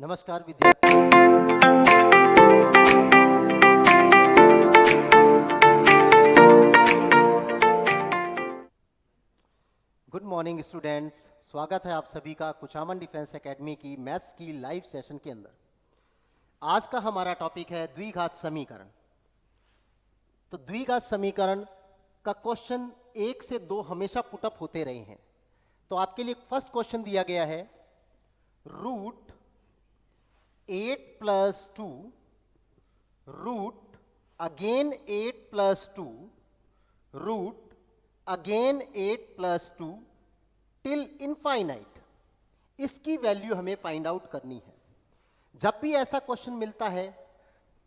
नमस्कार विद्यार्थी। Good morning students, स्वागत है आप सभी का कुचामन डिफेंस एकेडमी की मैथ्स की लाइव सेशन के अंदर। आज का हमारा टॉपिक है द्विघात समीकरण। तो द्विघात समीकरण का क्वेश्चन 1 से 2 हमेशा पुटअप होते रहे हैं। तो आपके लिए फर्स्ट क्वेश्चन दिया गया है, root 8 plus 2 root again 8 plus 2 root again 8 plus 2 till infinite, इसकी वैल्यू हमें फाइंड आउट करनी है। जब भी ऐसा क्वेश्चन मिलता है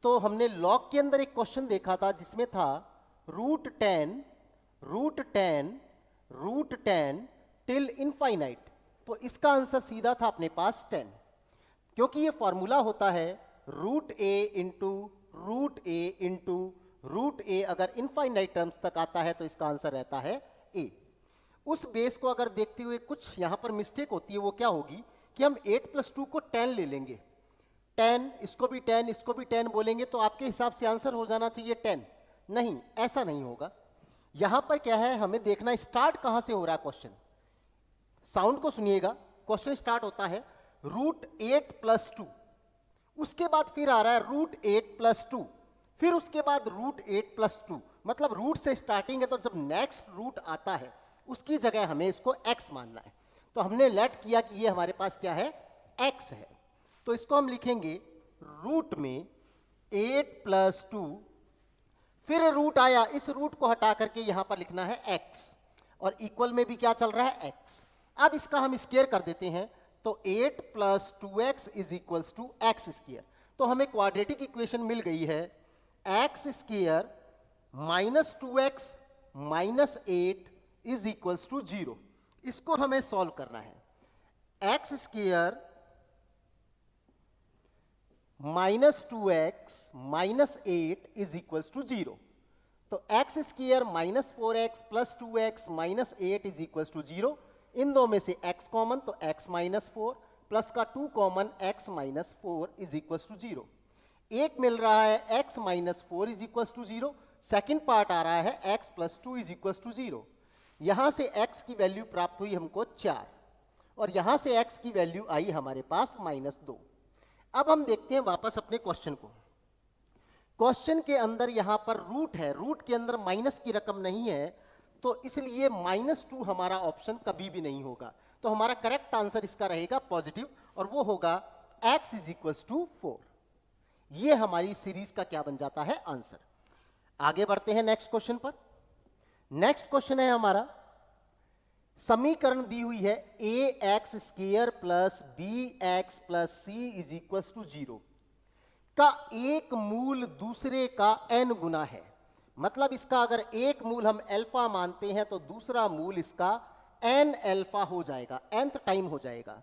तो हमने लॉग के अंदर एक क्वेश्चन देखा था जिसमें था रूट 10 टिल इनफाइनाइट। तो इसका आंसर सीधा था अपने पास 10, क्योंकि ये फॉर्मूला होता है रूट ए इंटू रूट ए अगर इनफाइनाइट टर्म्स तक आता है तो इसका आंसर रहता है ए। उस बेस को अगर देखते हुए कुछ यहां पर मिस्टेक होती है, वो क्या होगी कि हम 8 प्लस 2 को 10 ले लेंगे, 10 इसको भी 10 इसको भी 10 बोलेंगे तो आपके हिसाब से आंसर हो जाना चाहिए 10। नहीं, ऐसा नहीं होगा। यहां पर क्या है, हमें देखना स्टार्ट कहां से हो रहा है क्वेश्चन। साउंड को सुनिएगा, क्वेश्चन स्टार्ट होता है रूट 8 प्लस 2, उसके बाद फिर आ रहा है रूट 8 प्लस 2, फिर उसके बाद रूट 8 प्लस 2, मतलब रूट से स्टार्टिंग है। तो जब नेक्स्ट रूट आता है उसकी जगह हमें इसको x मानना है। तो हमने लेट किया कि ये हमारे पास क्या है, x है। तो इसको हम लिखेंगे रूट में 8 प्लस 2, फिर रूट आया, इस रूट को हटा करके यहां पर लिखना है x, और इक्वल में भी क्या चल रहा है, x। अब इसका हम स्क्वायर कर देते हैं, तो 8 plus 2x is equals to x square. तो हमें क्वाड्रेटिक इक्वेशन मिल गई है, x square minus 2x minus 8 is equals to 0। इसको हमें सॉल्व करना है। X square minus 2x minus 8 is equals to 0। तो x square minus 4x plus 2x minus 8 is equals to 0। इन दो में से x कॉमन, तो x माइनस 4 प्लस का 2 common, x minus 4 is equals to 0। एक मिल रहा है x minus 4 is equals to 0, second part आ रहा है x plus 2 is equals to 0। यहां से x की वैल्यू प्राप्त हुई हमको 4, और यहां से x की वैल्यू आई हमारे पास माइनस 2। अब हम देखते हैं वापस अपने क्वेश्चन को। क्वेश्चन के अंदर यहां पर रूट है, रूट के अंदर माइनस की रकम नहीं है, तो इसलिए -2 हमारा ऑप्शन कभी भी नहीं होगा। तो हमारा करेक्ट आंसर इसका रहेगा पॉजिटिव, और वो होगा x इज इक्वल्स टू 4। ये हमारी सीरीज का क्या बन जाता है, आंसर। आगे बढ़ते हैं नेक्स्ट क्वेश्चन पर। नेक्स्ट क्वेश्चन है हमारा, समीकरण दी हुई है ax square plus bx plus c is equals to 0 का एक मूल दूसरे का n गुना है। मतलब इसका अगर एक मूल हम अल्फा मानते हैं तो दूसरा मूल इसका n अल्फा हो जाएगा, nth टाइम हो जाएगा।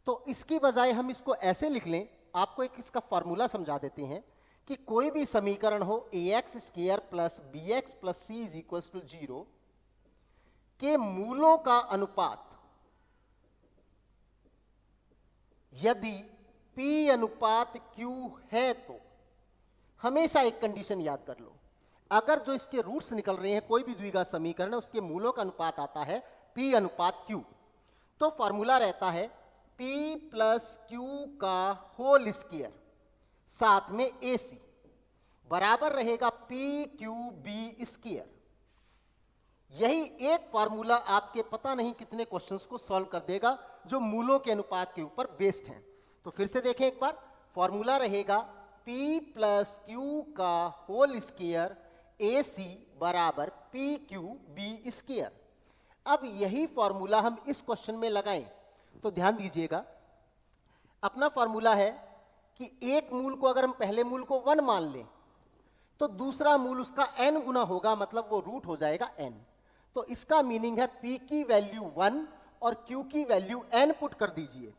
तो इसकी बजाय हम इसको ऐसे लिख लें, आपको एक इसका फॉर्मूला समझा देते हैं कि कोई भी समीकरण हो ax square plus bx plus c is equals to 0 के मूलों का अनुपात यदि p अनुपात q है, तो हमेशा एक कंडीशन याद कर लो, अगर जो इसके रूट्स निकल रहे हैं कोई भी द्विघात समीकरण है उसके मूलों का अनुपात आता है p अनुपात q। तो फॉर्मूला रहता है p प्लस q का होल स्क्वायर साथ में ac बराबर रहेगा p q b स्क्वायर। यही एक फॉर्मूला आपके पता नहीं कितने क्वेश्चंस को सॉल्व कर देगा जो मूलों के अनुपात के ऊपर बेस्ड हैं। तो फिर से देखें एक बार, फॉर्मूला रहेगा p प्लस q का होल स्क्वायर ac बराबर p q b स्क्वायर। अब यही फॉर्मूला हम इस क्वेश्चन में लगाएं तो ध्यान दीजिएगा, अपना फॉर्मूला है कि एक मूल को अगर हम पहले मूल को 1 मान लें तो दूसरा मूल उसका n गुना होगा, मतलब वो रूट हो जाएगा n। तो इसका मीनिंग है p की वैल्यू 1 और q की वैल्यू n पुट कर दीजिए।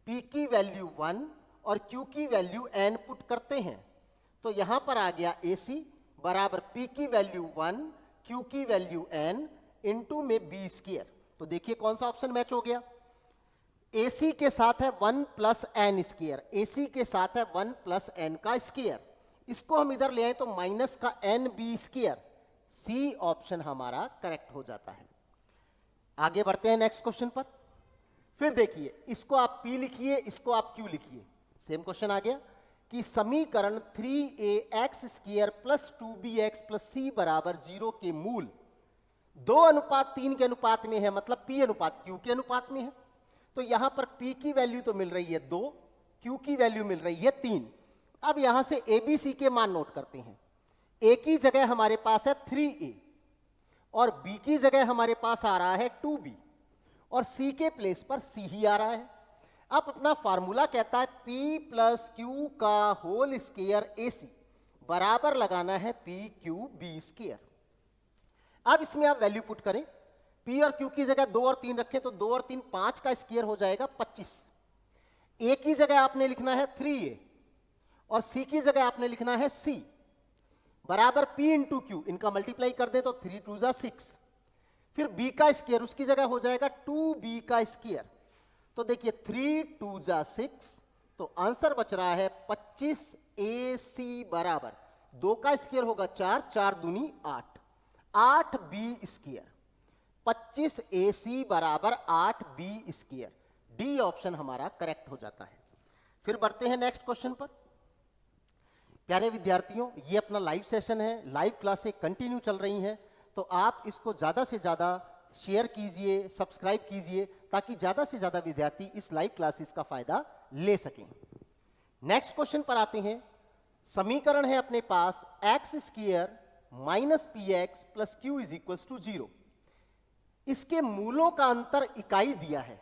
p की वैल्यू 1 और q की वैल्यू n पुट करते हैं, तो यहां पर आ गया ac बराबर p की वैल्यू 1 q की वैल्यू n इंटू में b स्क्वायर। तो देखिए कौन सा ऑप्शन मैच हो गया, AC के साथ है 1 प्लस एन स्क्वायर, AC के साथ है 1 प्लस एन का स्क्वायर, इसको हम इधर ले आए तो माइनस का n b square, c option हमारा करेक्ट हो जाता है। आगे बढ़ते हैं नेक्स्ट क्वेश्चन पर। फिर देखिए, इसको आप P लिखिए, इसको आप Q लिखिए। सेम क्वेश्चन आ गया कि समीकरण 3ax square plus 2bx plus सी बराबर 0 के मूल 2:3 के अनुपात में है, मतलब P अनुपात Q के अनुपात में है। तो यहां पर P की वैल्यू तो मिल रही है 2, Q की वैल्यू मिल रही है 3। अब यहां से ABC के मान नोट करते हैं। A की जगह हमारे पास है 3a और B की जगह हमारे पास आ रहा है 2b और C के प्लेस पर C ही आ रहा है। अब अपना फार्मूला कहता है P प्लस Q का होल स्क्वायर AC बराबर लगाना है PQB स्क्वायर। अब इसमें आप वैल्यू पुट करें, P और Q की जगह 2 और 3 रखें तो 2 और 3 5 का स्क्वायर हो जाएगा 25। A की जगह आपने लिखना है 3a और C की जगह आपने लिखना है C बराबर P इंटू Q, इनका मल्टीप्लाई कर दे तो 3 2 जा 6। फिर B का स्क्वायर, उसकी जगह हो जाएगा 2b का स्क्वायर। तो देखिए 3 2 जा 6, तो आंसर बच रहा है 25ac बराबर 2 का स्क्वायर होगा 4, 4 दूनी 8, 8b स्क्वायर। 25ac बराबर 8b स्क्वायर, डी ऑप्शन हमारा करेक्ट हो जाता है। फिर बढ़ते हैं नेक्स्ट क्वेश्चन पर। प्यारे विद्यार्थियों, ये अपना लाइव सेशन है, लाइव क्लासें कंटिन्यू चल रही हैं, तो आप इसको ज़्यादा से ज़्यादा शेयर कीजिए, सब्सक्राइब कीजिए, ताकि ज़्यादा से ज़्यादा विद्यार्थी इस लाइव क्लासेस का फायदा ले सकें। नेक्स्ट क्वेश्चन पर आते हैं। समीकरण है अपने पास x square minus p x plus q is equal to 0। इसके मूलों का अंतर इकाई दिया है,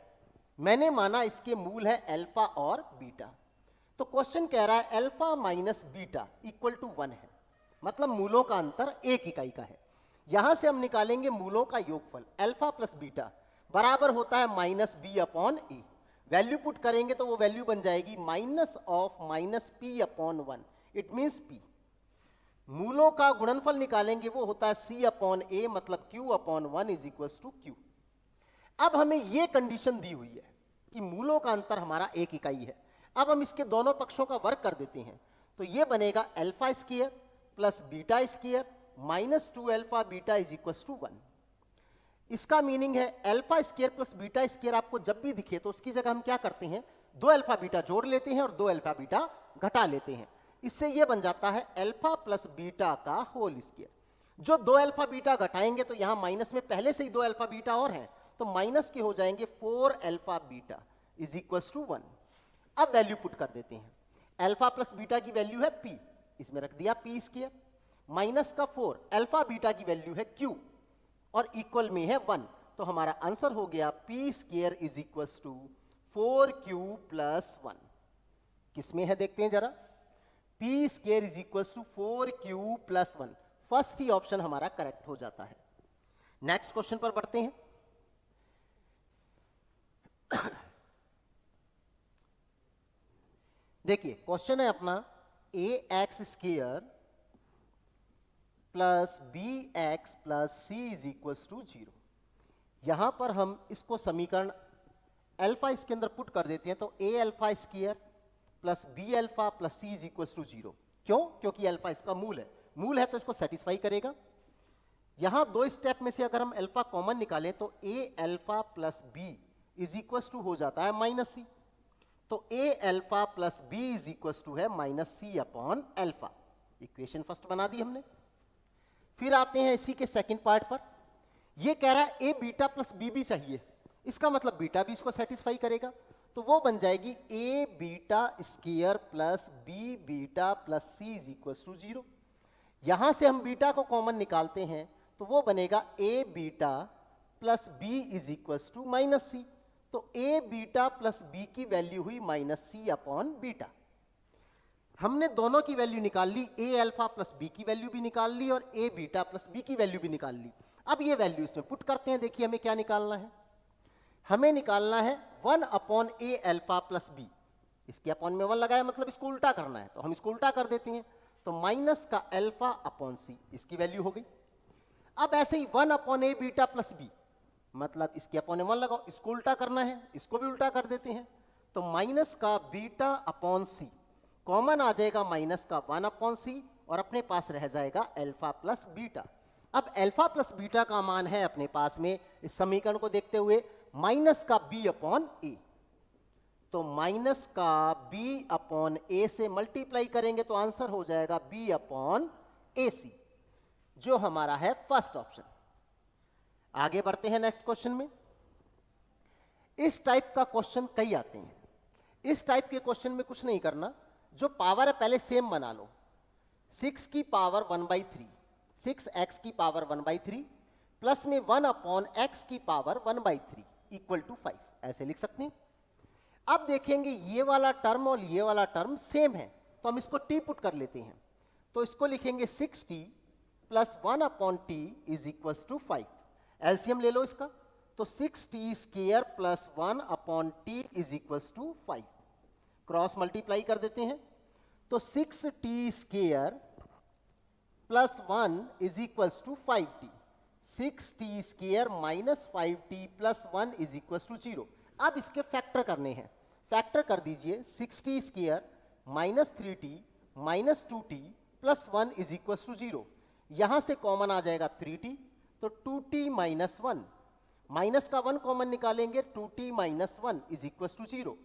मैंने माना इसके मूल है अल्फा और बीटा। तो क्वेश्चन कह रहा है alpha minus beta equal to 1 है, मतलब मूलों का अंतर एक इकाई का है। यहां से हम निकालेंगे मूलों का योगफल, अल्फा प्लस बीटा बराबर होता है minus b upon a. Value put करेंगे तो वो वैल्यू बन जाएगी minus of minus p upon 1, it means p. मूलों का गुणनफल निकालेंगे, वो होता है सी अपॉन ए, मतलब q upon 1 is equal to q. अब हमें ये कंडीशन दी हुई है कि मूलों का अंतर हमारा एक इकाई है। अब हम इसके दोनों पक्षों का वर्ग कर देते हैं, तो ये बनेगा alpha square plus beta square minus 2 alpha beta is equal to 1। इसका मीनिंग है alpha square plus beta square आपको जब भी दिखे तो उसकी जगह हम क्या करते हैं, 2 अल्फा बीटा जोड़ लेते हैं और 2 अल्फा बीटा घटा लेते हैं। इससे यह बन जाता है अल्फा प्लस बीटा का होल स्क्वायर। जो 2 अल्फा बीटा घटाएंगे तो यहां माइनस में पहले से ही 2 अल्फा बीटा और हैं, तो माइनस के हो जाएंगे 4 alpha beta is equal to 1। अब वैल्यू पुट कर देते हैं, अल्फा प्लस बीटा की वैल्यू है p, इसमें रख दिया p स्क्वायर, माइनस का 4, अल्फा बीटा की वैल्यू है q और इक्वल में है 1, तो हमारा आंसर हो गया p square is equal to 4q plus 1। किसमें है देखते हैं जरा, p square is equal to 4q plus 1, first ही ऑप्शन हमारा करेक्ट हो जाता है। नेक्स्ट क्वेश्चन पर बढ़ते हैं। देखिए क्वेश्चन है अपना a x square plus b x plus c is equal to 0। यहां पर हम इसको समीकरण अल्फा इसके अंदर पुट कर देते हैं, तो a alpha square plus b alpha plus c is equal to 0। क्यों? क्योंकि अल्फा इसका मूल है, मूल है तो इसको सेटिस्फाई करेगा। यहां दो स्टेप में से अगर हम अल्फा कॉमन निकालें तो a alpha plus b is equal to हो जाता है माइनस सी, तो a alpha plus b is equal to है minus c upon alpha. Equation first बना दी हमने। फिर आते हैं इसी के सेकंड पार्ट पर। ये कह रहा है ए बीटा प्लस बी भी चाहिए, इसका मतलब बीटा भी इसको सेटिस्फाई करेगा, तो वो बन जाएगी a beta square plus b beta plus c is equal to 0। यहां से हम बीटा को कॉमन निकालते हैं तो वो बनेगा a beta plus b is equal to minus c, तो ए बीटा प्लस बी की वैल्यू हुई माइनस सी अपॉन बीटा। हमने दोनों की वैल्यू निकाल ली, ए अल्फा प्लस बी की वैल्यू भी निकाल ली और ए बीटा प्लस बी की वैल्यू भी निकाल ली। अब ये वैल्यू इसमें पुट करते हैं। देखिए हमें क्या निकालना है, हमें निकालना है 1 अपॉन ए अल्फा प्लस बी। इसके अपॉन में 1 लगाया, मतलब इसको उल्टा करना है, तो हम इसको उल्टा कर देते हैं, तो माइनस का अल्फा अपॉन सी, इसकी वैल्यू हो गई। अब ऐसे ही 1 अपॉन ए बीटा प्लस बी, मतलब इसके अपॉन 1 लगाओ, इसको उल्टा करना है, इसको भी उल्टा कर देते हैं। तो माइनस का बीटा अपॉन सी, कॉमन आ जाएगा माइनस का 1 अपॉन सी, और अपने पास रह जाएगा अल्फा प्लस बीटा। अब अल्फा प्लस बीटा का मान है अपने पास में इस समीकरण को देखते हुए माइनस का बी अपॉन ए। तो माइनस का बी अपॉन ए से मल्टीप्लाई करेंगे तो आंसर हो जाएगा बी अपॉन ए सी, जो हमारा है फर्स्ट ऑप्शन। आगे बढ़ते हैं नेक्स्ट क्वेश्चन में। इस टाइप का क्वेश्चन कई आते हैं। इस टाइप के क्वेश्चन में कुछ नहीं करना, जो पावर है पहले सेम बना लो। 6 की पावर 1/3, 6x की पावर 1/3 प्लस में 1 अपॉन x की पावर 1/3 इक्वल टू 5, ऐसे लिख सकते हैं। अब देखेंगे ये वाला टर्म और ये वाला टर्म सेम है, तो हम इसको t पुट कर लेते हैं। तो इसको लिखेंगे 6t plus 1 upon t is equal to 5। LCM ले लो इसका, तो 6t square plus 1 upon t is equal to 5। Cross multiply कर देते हैं, तो 6t square plus 1 is equal to 5t, 6t square minus 5t plus 1 is equal to 0। अब इसके फैक्टर करने हैं, फैक्टर कर दीजिए। 6t square minus 3t minus 2t plus 1 is equal to 0। यहां से कॉमन आ जाएगा 3t, तो 2t माइनस 1, माइनस का 1 कॉमन निकालेंगे, 2t minus 1 is equal to 0।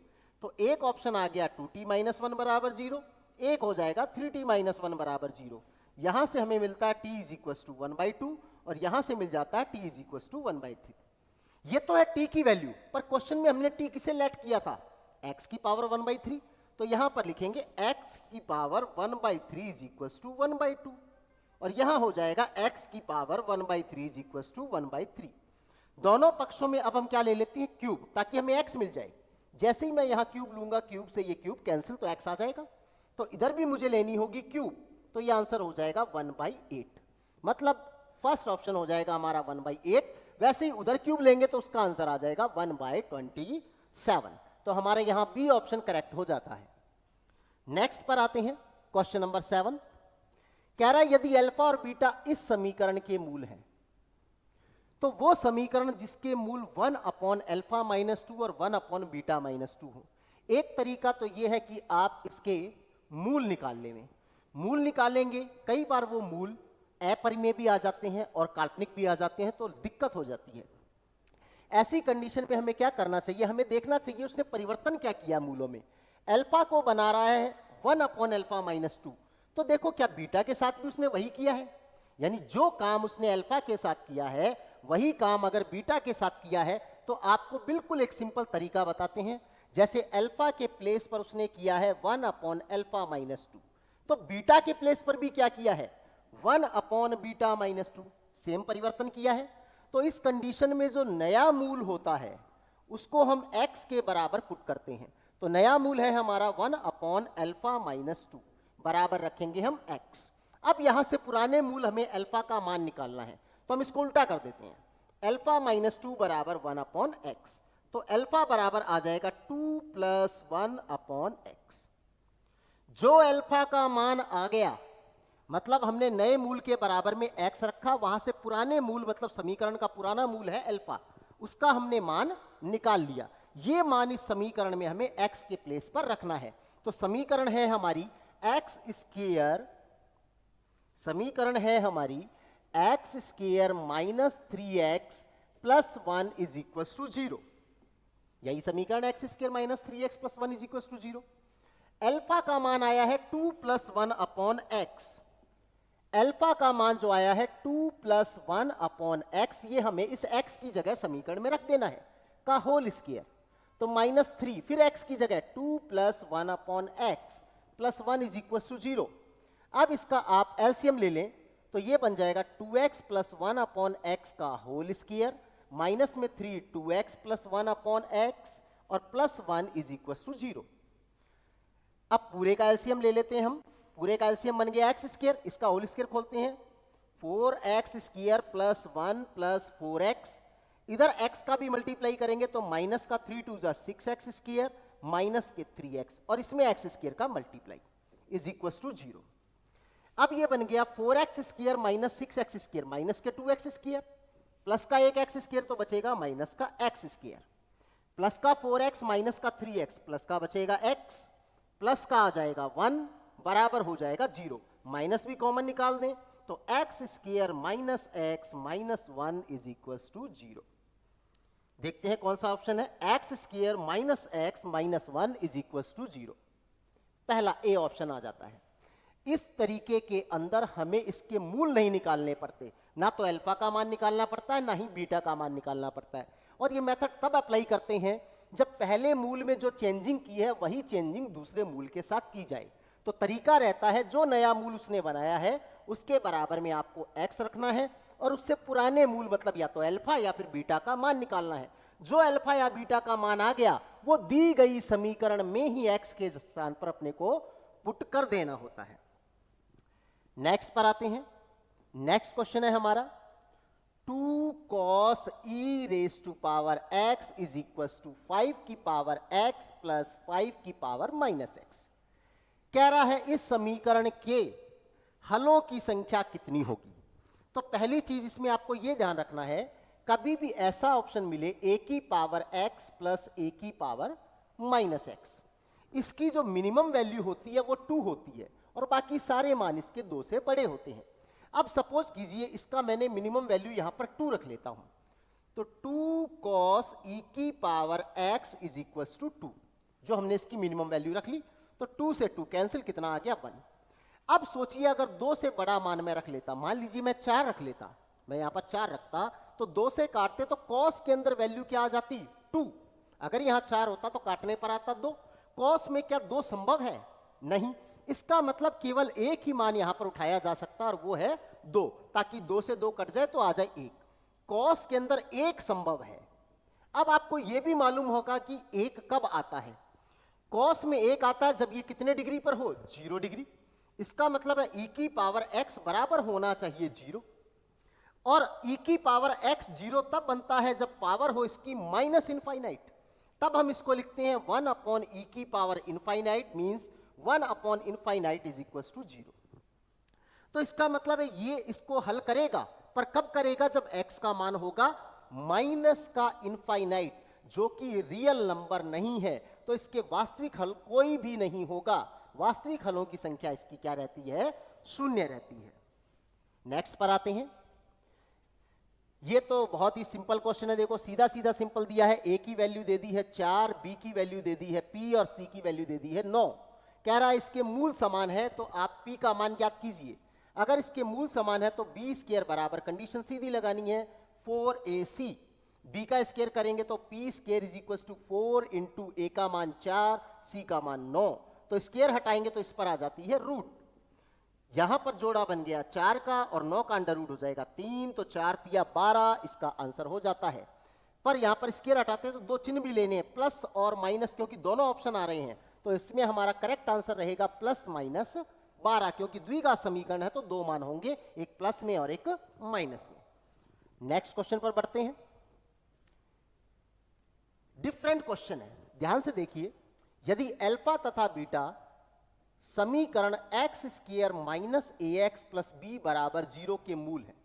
तो एक ऑप्शन आ गया 2t माइनस 1 बराबर 0, एक हो जाएगा 3t माइनस 1 बराबर 0। यहां से हमें मिलता है t इज इक्वल टू 1/2, और यहां से मिल जाता है t इज इक्वल टू 1/3। ये तो है t की वैल्यू, पर क्वेश्चन में हमने t किसे लेट किया था, x की पावर 1/3। तो यहां पर लिखेंगे x की पावर 1/3 इज इक्वल टू 1/2, और यहां हो जाएगा x की पावर 1/3 इज इक्वल टू 1/3। दोनों पक्षों में अब हम क्या ले लेते हैं, क्यूब, ताकि हमें x मिल जाए। जैसे ही मैं यहां क्यूब लूंगा, क्यूब से ये क्यूब कैंसिल, तो x आ जाएगा। तो इधर भी मुझे लेनी होगी क्यूब, तो ये आंसर हो जाएगा 1/8। मतलब फर्स्ट ऑप्शन हो जाएगा हमारा 1/8। वैसे ही उधर क्यूब लेंगे तो उसका आंसर आ जाएगा 1/27। तो हमारे यहां बी ऑप्शन करेक्ट हो जाता है। नेक्स्ट पर आते हैं, क्वेश्चन नंबर 7। कह रहा है यदि अल्फा और बीटा इस समीकरण के मूल हैं, तो वो समीकरण जिसके मूल 1 अपॉन अल्फा माइनस 2 और 1 अपॉन बीटा माइनस 2 हो। एक तरीका तो यह है कि आप इसके मूल निकाल लें। मूल निकालेंगे, कई बार वो मूल अपरिमेय भी आ जाते हैं और काल्पनिक भी आ जाते हैं, तो दिक्कत हो जाती है। ऐसी कंडीशन पे हमें क्या करना चाहिए, हमें देखना चाहिए उसने परिवर्तन क्या किया मूलों में। अल्फा को बना रहा है 1 अपॉन अल्फा माइनस 2, तो देखो क्या बीटा के साथ भी उसने वही किया है। यानी जो काम उसने अल्फा के साथ किया है वही काम अगर बीटा के साथ किया है, तो आपको बिल्कुल एक सिंपल तरीका बताते हैं। जैसे अल्फा के प्लेस पर उसने किया है 1 अपॉन अल्फा माइनस 2, तो बीटा के प्लेस पर भी क्या किया है, 1 अपॉन बीटा माइनस 2, सेम परिवर्तन किया है। तो इस कंडीशन में जो नया मूल होता है उसको हम x के बराबर पुट करते हैं। तो नया मूल है हमारा 1 अपॉन अल्फा माइनस 2, बराबर रखेंगे हम x। अब यहां से पुराने मूल हमें अल्फा का मान निकालना है, तो हम इसको उल्टा कर देते हैं। अल्फा माइनस 2 बराबर 1 अपॉन x, तो अल्फा बराबर आ जाएगा 2 प्लस 1 अपॉन x। जो अल्फा का मान आ गया, मतलब हमने नए मूल के बराबर में x रखा, वहां से पुराने मूल मतलब समीकरण का पुराना मूल है अल्फा, उसका हमने मान निकाल लिया। ये मान इस समीकरण में हमें x के प्लेस पर रखना है। तो समीकरण है हमारी x स्क्वायर, समीकरण है हमारी x square minus 3x plus 1 is equal to 0। यही समीकरण x square minus 3x plus 1 is equal to 0। Alpha का मान आया है 2 प्लस 1 अपॉन x। अल्फा का मान जो आया है 2 प्लस 1 अपॉन x, ये हमें इस x की जगह समीकरण में रख देना है, का होल स्क्वायर। तो माइनस 3, फिर x की जगह 2 plus 1 upon x plus 1 is equal to 0। अब इसका आप एलसीएम ले लें, तो ये बन जाएगा 2x प्लस 1 अपॉन x का होल स्क्वायर, माइनस में 3 2x प्लस 1 अपॉन x, और प्लस 1 इज इक्वल टू 0। अब पूरे का एलसीएम ले लेते हैं हम। पूरे का एलसीएम बन गया x स्क्वायर, इसका होल स्क्वायर खोलते हैं, 4x square plus 1 plus 4x। इधर x का भी मल्टीप्लाई करेंगे तो माइनस का 3 2 6x स्क्वायर माइनस के 3x, और इसमें x स्क्वायर का मल्टीप्लाई इज इक्वल टू 0। अब ये बन गया 4x square minus 6x square minus के 2x स्क्वायर, प्लस का एक एक्स स्क्वायर तो बचेगा माइनस का एक्स स्क्वायर, प्लस का 4x माइनस का 3x, प्लस का बचेगा x, प्लस का आ जाएगा 1 बराबर हो जाएगा 0, माइनस भी कॉमन निकाल दें तो x square minus x minus 1 is equal to 0। देखते हैं कौन सा ऑप्शन है, x square minus x minus 1 is equal to 0। पहला ए ऑप्शन आ जाता है। इस तरीके के अंदर हमें इसके मूल नहीं निकालने पड़ते, ना तो अल्फा का मान निकालना पड़ता है ना ही बीटा का मान निकालना पड़ता है। और ये मेथड तब अप्लाई करते हैं जब पहले मूल में जो चेंजिंग की है वही चेंजिंग दूसरे मूल के साथ की जाए। तो तरीका रहता है जो नया मूल उसने बनाया है उसके बराबर में आपको x रखना है और उससे पुराने मूल मतलब या तो अल्फा या फिर बीटा का मान निकालना है। जो अल्फा या बीटा का मान आ गया वो दी गई समीकरण में ही x के स्थान पर अपने को पुट कर देना होता है। नेक्स्ट पर आते हैं। नेक्स्ट क्वेश्चन है हमारा 2 cos e raise to power x is equal to 5 की पावर x प्लस 5 की पावर माइनस x। कह रहा है इस समीकरण के हलों की संख्या कितनी होगी। तो पहली चीज इसमें आपको यह ध्यान रखना है, कभी भी ऐसा ऑप्शन मिले a की पावर x प्लस a की पावर माइनस x, इसकी जो मिनिमम वैल्यू होती है वो 2 होती है और बाकी सारे मान इसके 2 से बड़े होते हैं। अब सपोज कीजिए इसका मैंने मिनिमम वैल्यू यहां पर 2 रख लेता हूं, तो 2 cos e की power x is equal to 2, जो हमने इसकी मिनिमम वैल्यू रख ली, तो 2 से 2 कैंसिल, कितना आ गया 1। अब सोचिए अगर 2 से बड़ा मान मैं रख लेता, मान लीजिए मैं 4 रख लेता, मैं यहां पर 4 रखता तो 2 से काटते तो cos के अंदर वैल्यू क्या आ जाती 2, अगर यहां 4 होता तो काटने पर आता 2। cos में क्या 2 संभव है? नहीं, इसका मतलब केवल एक ही मान यहां पर उठाया जा सकता और वो है 2, ताकि 2 से 2 कट जाए तो आ जाए 1। cos के अंदर 1 संभव है। अब आपको यह भी मालूम होगा कि 1 कब आता है। cos में 1 आता है जब ये कितने डिग्री पर हो, 0 डिग्री। इसका मतलब है e की पावर x बराबर होना चाहिए 0, और e की पावर x 0 तब बनता है जब पावर हो इसकी माइनस इनफाइनाइट, तब हम इसको लिखते हैं 1 अपॉन e की power infinite means 1 upon infinite is equal to 0। तो इसका मतलब है ये इसको हल करेगा, पर कब करेगा? जब x का मान होगा माइनस का इनफाइनाइट, जो कि रियल नंबर नहीं है, तो इसके वास्तविक हल कोई भी नहीं होगा। वास्तविक हलों की संख्या इसकी क्या रहती है? 0 रहती है। नेक्स्ट पर आते हैं। ये तो बहुत ही सिंपल क्वेश्चन है, देखो सीधा सीधा सिंपल दिया है। a की वैल्यू दे दी है 4, b की वैल्यू दे दी है p और c की वैल्यू दे दी है 9। कह रहा है इसके मूल समान है, तो आप p का मान ज्ञात कीजिए। अगर इसके मूल समान है तो b स्क्वायर बराबर, कंडीशन सीधी लगानी है 4ac, b का स्क्वायर करेंगे तो p square is equal to 4 into a का मान 4, c का मान 9, तो स्क्वायर हटाएंगे तो इस पर आ जाती है रूट। यहां पर जोड़ा बन गया 4 का और 9 का अंडर रूट हो जाएगा 3, तो 4 तिया 12, इसका आंसर हो जाता है। पर यहां पर स्क्वायर हटाते हैं तो 2 चिन्ह भी लेने हैं, प्लस और माइनस, क्योंकि दोनों ऑप्शन आ रहे हैं, तो इसमें हमारा करेक्ट आंसर रहेगा प्लस माइनस 12, क्योंकि द्विघात समीकरण है तो 2 मान होंगे, एक प्लस में और एक माइनस में। नेक्स्ट क्वेश्चन पर बढ़ते हैं। डिफरेंट क्वेश्चन है, ध्यान से देखिए। यदि अल्फा तथा बीटा समीकरण एक्स स्क्वायर माइनस ए एक्स प्लस बी बराबर 0 के मूल है,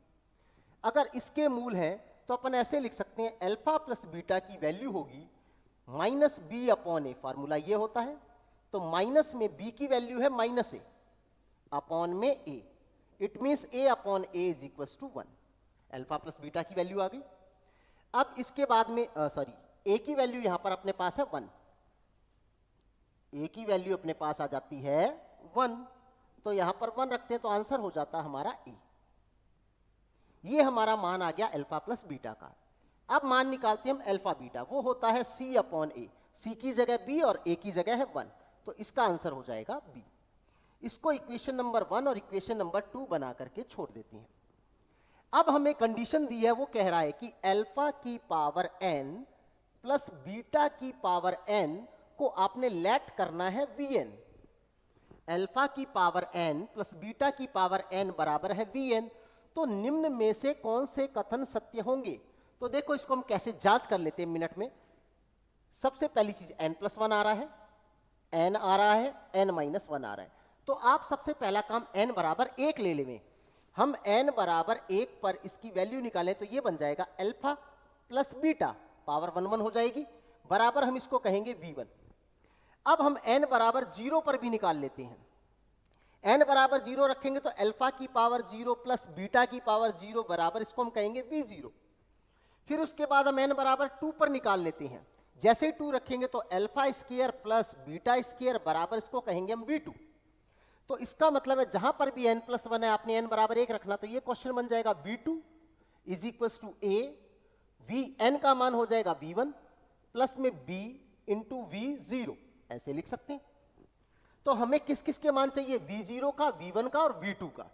अगर इसके मूल हैं तो अपन ऐसे लिख सकते हैं अल्फा प्लस बीटा की वैल्यू होगी माइनस बी अपॉन ए, फार्मूला ये होता है। तो माइनस में बी की वैल्यू है माइनस ए, अपॉन में a, it means a upon a is equal to 1। Alpha plus beta की वैल्यू आ गई। अब इसके बाद में ए की वैल्यू यहां पर अपने पास है 1, ए की वैल्यू अपने पास आ जाती है 1, तो यहां पर 1 रखते हैं तो आंसर हो जाता हमारा ए। ये हमारा मान आ गया अल्फा प्लस बीटा का। अब मान निकालते हैं हम अल्फा बीटा, वो होता है c अपॉन ए, c की जगह b और a की जगह है 1, तो इसका आंसर हो जाएगा b। इसको इक्वेशन नंबर 1 और इक्वेशन नंबर 2 बना करके छोड़ देते हैं। अब हमें कंडीशन दी है, वो कह रहा है कि अल्फा की पावर n प्लस बीटा की पावर n को आपने लेट करना है vn। अल्फा की पावर n प्लस बीटा की पावर n बराबर है vn, तो निम्न में से कौन से कथन सत्य होंगे? तो देखो इसको हम कैसे जांच कर लेते हैं मिनट में। सबसे पहली चीज n प्लस 1 आ रहा है, n आ रहा है, n माइनस 1 आ रहा है, तो आप सबसे पहला काम n बराबर 1 ले लेंगे। हम n बराबर 1 पर इसकी वैल्यू निकालें तो ये बन जाएगा अल्फा प्लस बीटा, पावर 1 1 हो जाएगी, बराबर हम इसको कहेंगे v1। अब हम n बराबर 0 पर भी निकाल लेते हैं। n बराबर 0 रखेंगे तो अल्फा की पावर 0 प्लस बीटा की पावर 0 बराबर इसको हम कहेंगे v0। फिर उसके बाद हम n बराबर 2 पर निकाल लेते हैं। जैसे ही 2 रखेंगे तो alpha square plus beta square बराबर इसको कहेंगे हम v2। तो इसका मतलब है जहां पर भी n+1 है आपने n बराबर 1 रखना, तो ये क्वेश्चन बन जाएगा v2 is equal to a, n का मान हो जाएगा v1 प्लस में b इंटू v0, ऐसे लिख सकते हैं। तो हमें किस किस के मान चाहिए, v0 का, v1 का और v2 का।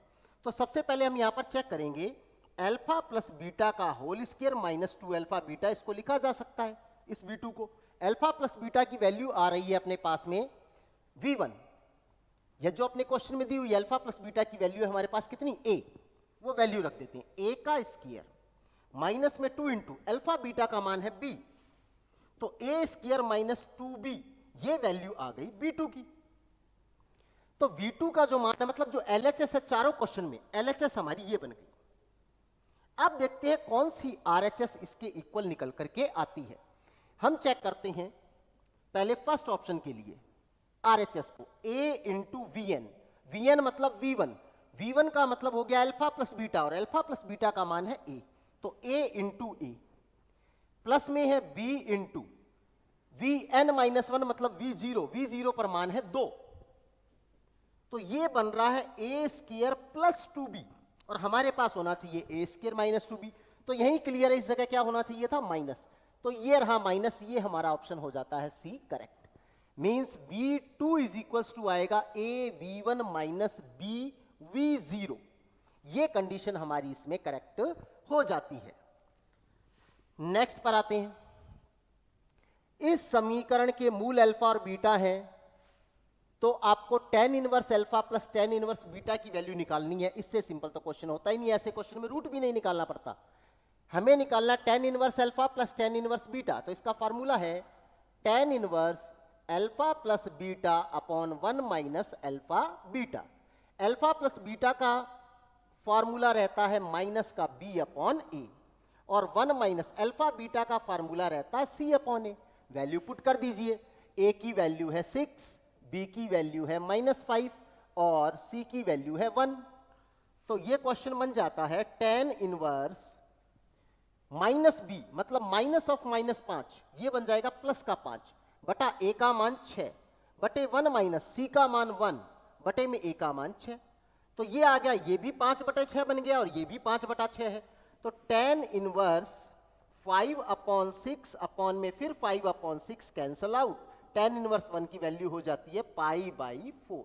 तो सबसे पहले हम यहां पर चेक करेंगे अल्फा प्लस बीटा का whole square minus 2 alpha beta, इसको लिखा जा सकता है इस v2 को। अल्फा प्लस बीटा की वैल्यू आ रही है अपने पास में v1, या जो अपने क्वेश्चन में दी हुई अल्फा प्लस बीटा की वैल्यू है हमारे पास कितनी, a, वो वैल्यू रख देते हैं। a का स्क्वायर माइनस में 2 इंटू अल्फा बीटा का मान है b, तो a स्क्वायर माइनस 2b, ये वैल्यू आ गई v2 की। तो v2 का जो मान है, मतलब जो LHS है चारों क्वेश्चन में, LHS हमारी ये बन गई। अब देखते हैं कौन सी RHS इसके इक्वल निकल करके आती है। हम चेक करते हैं पहले फर्स्ट ऑप्शन के लिए RHS को, a इंटू वी एन मतलब v1, v1 का मतलब हो गया अल्फा प्लस बीटा, और अल्फा प्लस बीटा का मान है a, तो a इंटू ए, प्लस में है b इंटू vn माइनस 1 मतलब v0 पर मान है 2, तो ये बन रहा है a स्क्वायर प्लस 2b, और हमारे पास होना चाहिए a स्क्वायर माइनस 2b, तो यही क्लियर है, इस जगह क्या होना चाहिए था, माइनस, तो ये रहा माइनस, ये हमारा ऑप्शन हो जाता है c correct. Means v2 is equals to आएगा a v1 minus b v0, ये कंडीशन हमारी इसमें करेक्ट हो जाती है। नेक्स्ट पर आते हैं। इस समीकरण के मूल अल्फा और बीटा है, तो आपको tan inverse alpha plus tan inverse beta की वैल्यू निकालनी है। इससे सिंपल तो क्वेश्चन होता ही नहीं, ऐसे क्वेश्चन में रूट भी नहीं निकालना पड़ता, हमें निकालना tan inverse alpha plus tan inverse beta. तो इसका फॉर्मूला है tan inverse alpha plus beta upon 1 minus alpha beta. Alpha plus beta का फॉर्मूला रहता है माइनस का b अपॉन ए, और 1 माइनस अल्फा बीटा का फॉर्मूला रहता है c upon a. Value put कर दीजिए, a की वैल्यू है 6, b की वैल्यू है -5 और c की वैल्यू है 1। तो ये क्वेश्चन बन जाता है tan इनवर्स माइनस b मतलब माइनस ऑफ -5, ये बन जाएगा प्लस का 5 बटा a का मान 6 बटे 1 माइनस c का मान 1 बटे में a का मान 6। तो ये आ गया, ये भी 5 बटे 6 बन गया और ये भी 5 बटा 6 है। तो tan इनवर्स 5 अपॉन 6 अपॉन में फिर 5 upon 6 cancel out, tan inverse 1 की वैल्यू हो जाती है π/4।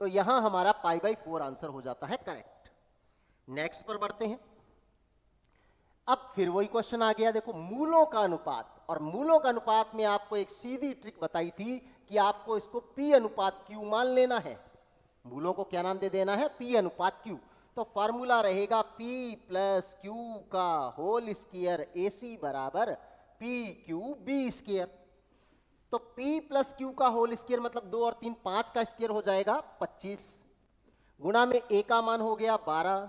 तो यहां हमारा π/4 आंसर हो जाता है करेक्ट। नेक्स्ट पर बढ़ते हैं। अब फिर वही क्वेश्चन आ गया, देखो मूलों का अनुपात, और मूलों का अनुपात में आपको एक सीधी ट्रिक बताई थी कि आपको इसको p अनुपात q मान लेना है। मूलों को क्या नाम दे देना है, p अनुपात q। तो फॉर्मूला रहेगा p प्लस q का होल स्क्वायर ac बराबर pq/b स्क्वायर। तो p प्लस q का होल स्क्वायर मतलब 2 और 3 5 का स्क्वायर हो जाएगा 25, गुणा में a का मान हो गया 12,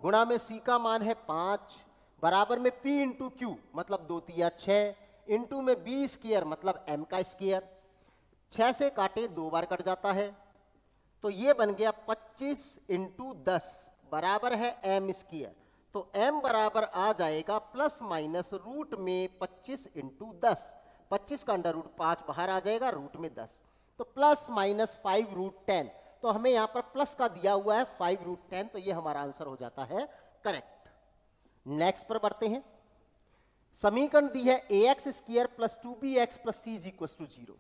गुणा में c का मान है 5, बराबर में p इंटू क्यू मतलब 2 3 6, इंटू में b स्क्वायर मतलब m का स्क्वायर, 6 से काटे 2 बार कट जाता है, तो ये बन गया 25 इंटू 10 बराबर है m स्क्वायर। तो m बराबर आ जाएगा प्लस माइनस रूट में 25 इंटू 10, 25 का अंडर रूट 5 बाहर आ जाएगा, रूट में 10, तो प्लस माइनस 5 रूट 10। तो हमें यहाँ पर प्लस का दिया हुआ है 5 रूट 10, तो ये हमारा आंसर हो जाता है करेक्ट। नेक्स्ट पर बढ़ते हैं। समीकरण दी है ax square plus 2bx plus c is equal to 0।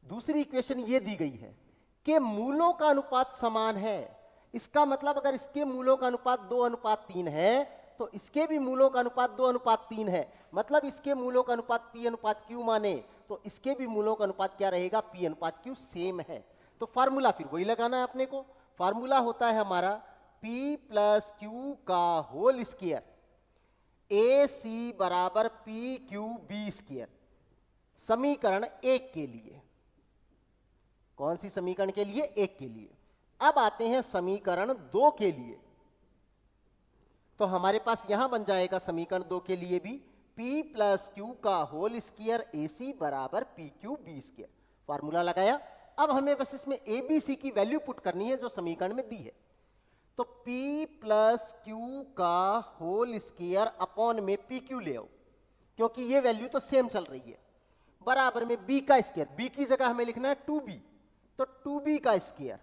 दूसरी इक्वेशन ये दी गई है कि मूलों का अनुपात समान है। इसका मतलब अगर इसके मूलों का अनुपात 2:3 है तो इसके भी मूलों का अनुपात 2:3 है, मतलब इसके मूलों का अनुपात p अनुपात q माने तो इसके भी मूलों का अनुपात क्या रहेगा, p अनुपात q सेम है। तो फार्मूला फिर वही लगाना है अपने को। फार्मूला होता है हमारा p प्लस q का होल स्क्वायर AC बराबर pq/b स्क्वायर। समीकरण 1 के लिए, कौन सी समीकरण के लिए, 1 के लिए। अब आते हैं समीकरण 2 के लिए। तो हमारे पास यहां बन जाएगा समीकरण 2 के लिए भी p प्लस क्यू का होल स्क्वायर AC बराबर p q b square. Formula लगाया, अब हमें बस इसमें ए बी सी की वैल्यू पुट करनी है जो समीकरण में दी है। तो p प्लस क्यू का होल स्क्वायर अपॉन में पी क्यू ले आओ, क्योंकि ये वैल्यू तो सेम चल रही है, बराबर में b का स्क्वायर, b की जगह हमें लिखना है 2b, तो 2b का स्क्वायर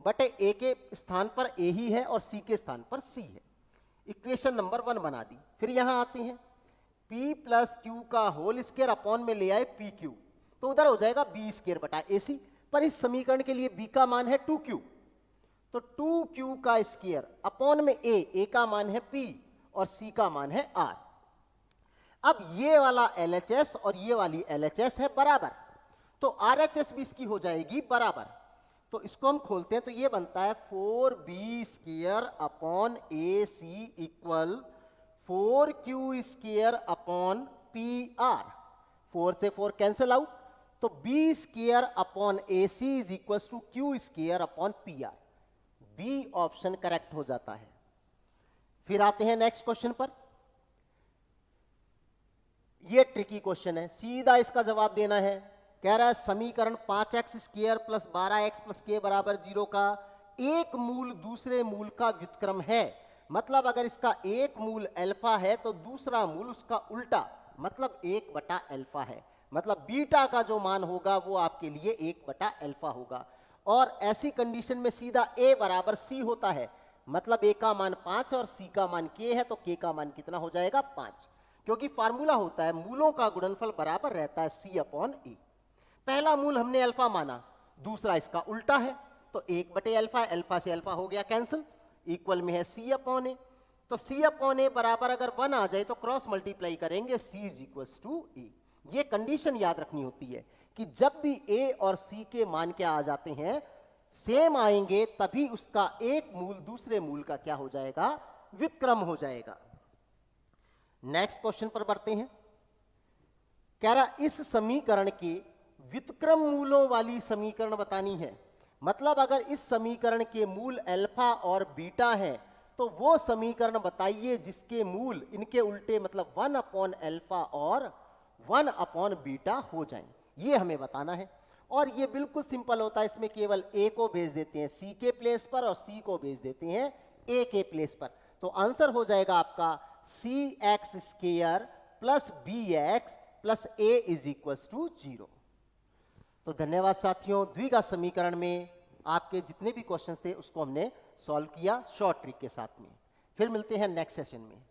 बटे a के स्थान पर a ही है और c के स्थान पर c है। इक्वेशन नंबर 1 बना दी। फिर यहां आते हैं p प्लस क्यू का होल स्क्वायर अपॉन में ले आए पी क्यू, तो उधर हो जाएगा बी स्क्वायर बटा AC, पर इस समीकरण के लिए b का मान है 2q, तो 2q का स्क्वायर अपॉन में a का मान है p और c का मान है r। अब ये वाला LHS और ये वाली LHS है बराबर, तो RHS भी इसकी हो जाएगी बराबर। तो इसको हम खोलते हैं, तो ये बनता है 4b square upon AC equal 4q square upon PR। 4 से 4 कैंसिल आउट, तो b square upon AC is equal to q square upon PR। B option correct हो जाता है। फिर आते हैं नेक्स्ट क्वेश्चन पर। ये ट्रिकी क्वेश्चन है, सीधा इसका जवाब देना है। कह रहा है समीकरण 5x square plus 12x plus के बराबर 0 का एक मूल दूसरे मूल का व्युत्क्रम है। मतलब अगर इसका एक मूल अल्फा है तो दूसरा मूल उसका उल्टा, मतलब 1 बटा अल्फा है। मतलब बीटा का जो मान होगा वो आपके लिए 1 बटा अल्फा होगा। और ऐसी कंडीशन में सीधा a बराबर c होता है, मतलब a का मान 5 और c का मान k है, तो k का मान कितना हो जाएगा 5, क्योंकि फार्मूला होता है मूलों का गुणनफल बराबर रहता है c अपॉन a। पहला मूल हमने अल्फा माना, दूसरा इसका उल्टा है, तो 1 बटे अल्फा, अल्फा से अल्फा हो गया कैंसिल, इक्वल में है c अपॉन a। तो c अपॉन a बराबर अगर 1 आ जाए तो क्रॉस मल्टीप्लाई करेंगे, c is equal to a। ये कंडीशन याद रखनी होती है कि जब भी a और c के मान क्या आ जाते हैं, सेम आएंगे, तभी उसका एक मूल दूसरे मूल का क्या हो जाएगा, व्युत्क्रम हो जाएगा। नेक्स्ट क्वेश्चन पर बढ़ते हैं। कह रहा इस समीकरण के व्युत्क्रम मूलों वाली समीकरण बतानी है। मतलब अगर इस समीकरण के मूल अल्फा और बीटा है तो वो समीकरण बताइए जिसके मूल इनके उल्टे, मतलब 1 अपॉन अल्फा और 1 अपॉन बीटा हो जाएं। ये हमें बताना है, और ये बिल्कुल सिंपल होता है। इसमें केवल a को भेज देते हैं c के प्लेस पर और c को भेज देते हैं a के प्लेस पर, तो आंसर हो जाएगा आपका cx square plus bx plus a is equal to 0। तो धन्यवाद साथियों, द्विघात समीकरण में आपके जितने भी क्वेश्चंस थे उसको हमने सॉल्व किया शॉर्ट ट्रिक के साथ में। फिर मिलते हैं नेक्स्ट सेशन में।